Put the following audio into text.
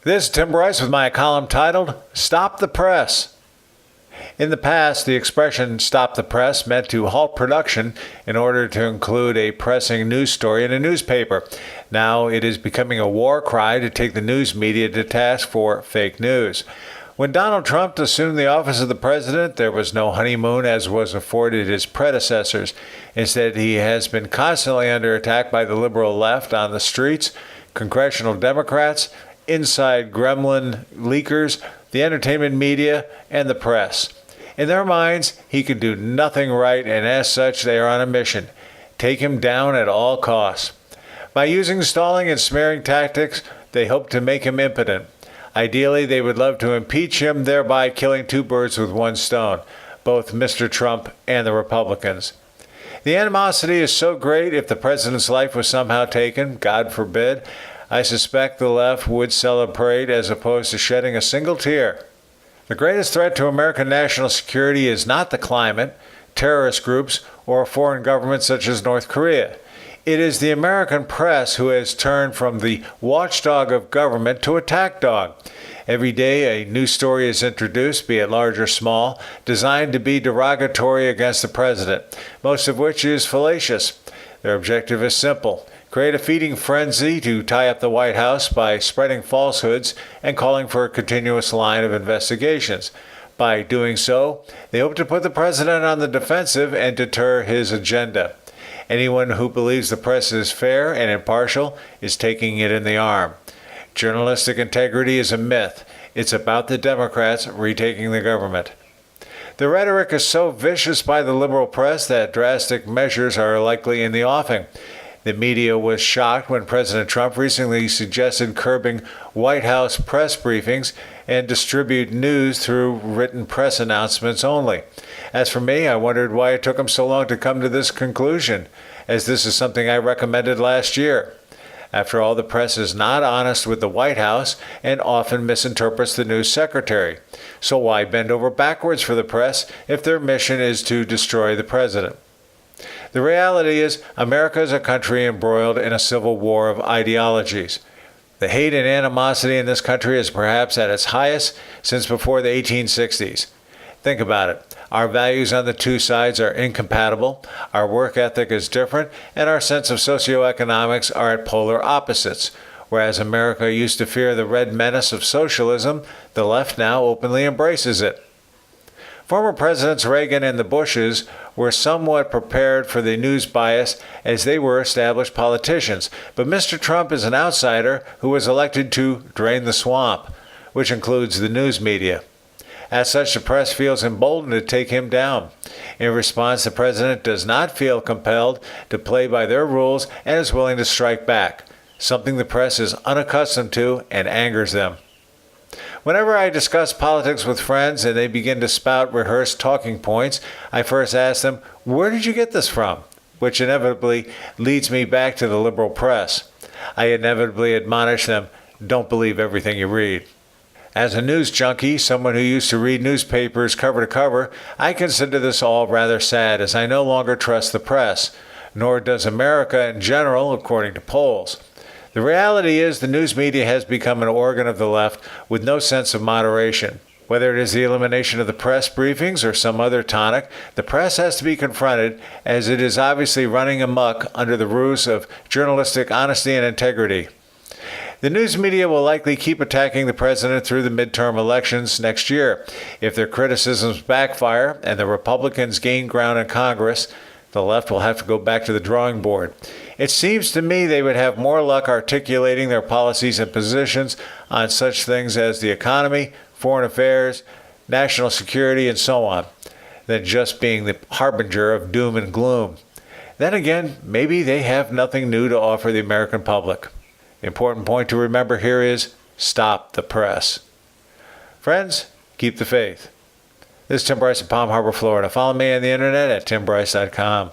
This is Tim Bryce with my column titled, Stop the Press. In the past, the expression stop the press meant to halt production in order to include a pressing news story in a newspaper. Now it is becoming a war cry to take the news media to task for fake news. When Donald Trump assumed the office of the president, there was no honeymoon as was afforded his predecessors. Instead, he has been constantly under attack by the liberal left on the streets, congressional Democrats, inside gremlin leakers, the entertainment media, and the press. In their minds, he can do nothing right, and as such, they are on a mission. Take him down at all costs. By using stalling and smearing tactics, they hope to make him impotent. Ideally, they would love to impeach him, thereby killing two birds with one stone, both Mr. Trump and the Republicans. The animosity is so great, if the president's life was somehow taken, God forbid, I suspect the left would celebrate as opposed to shedding a single tear. The greatest threat to American national security is not the climate, terrorist groups, or a foreign government such as North Korea. It is the American press who has turned from the watchdog of government to attack dog. Every day a new story is introduced, be it large or small, designed to be derogatory against the president, most of which is fallacious. Their objective is simple: create a feeding frenzy to tie up the White House by spreading falsehoods and calling for a continuous line of investigations. By doing so, they hope to put the president on the defensive and deter his agenda. Anyone who believes the press is fair and impartial is taking it in the arm. Journalistic integrity is a myth. It's about the Democrats retaking the government. The rhetoric is so vicious by the liberal press that drastic measures are likely in the offing. The media was shocked when President Trump recently suggested curbing White House press briefings and distribute news through written press announcements only. As for me, I wondered why it took him so long to come to this conclusion, as this is something I recommended last year. After all, the press is not honest with the White House and often misinterprets the news secretary. So why bend over backwards for the press if their mission is to destroy the president? The reality is, America is a country embroiled in a civil war of ideologies. The hate and animosity in this country is perhaps at its highest since before the 1860s. Think about it. Our values on the two sides are incompatible, our work ethic is different, and our sense of socioeconomics are at polar opposites. Whereas America used to fear the red menace of socialism, the left now openly embraces it. Former Presidents Reagan and the Bushes were somewhat prepared for the news bias as they were established politicians, but Mr. Trump is an outsider who was elected to drain the swamp, which includes the news media. As such, the press feels emboldened to take him down. In response, the president does not feel compelled to play by their rules and is willing to strike back, something the press is unaccustomed to and angers them. Whenever I discuss politics with friends and they begin to spout rehearsed talking points, I first ask them, "Where did you get this from?" which inevitably leads me back to the liberal press. I inevitably admonish them, "Don't believe everything you read." As a news junkie, someone who used to read newspapers cover to cover, I consider this all rather sad, as I no longer trust the press, nor does America in general, according to polls. The reality is the news media has become an organ of the left with no sense of moderation. Whether it is the elimination of the press briefings or some other tonic, the press has to be confronted, as it is obviously running amok under the ruse of journalistic honesty and integrity. The news media will likely keep attacking the president through the midterm elections next year. If their criticisms backfire and the Republicans gain ground in Congress, the left will have to go back to the drawing board. It seems to me they would have more luck articulating their policies and positions on such things as the economy, foreign affairs, national security, and so on, than just being the harbinger of doom and gloom. Then again, maybe they have nothing new to offer the American public. The important point to remember here is stop the press. Friends, keep the faith. This is Tim Bryce in Palm Harbor, Florida. Follow me on the internet at timbryce.com.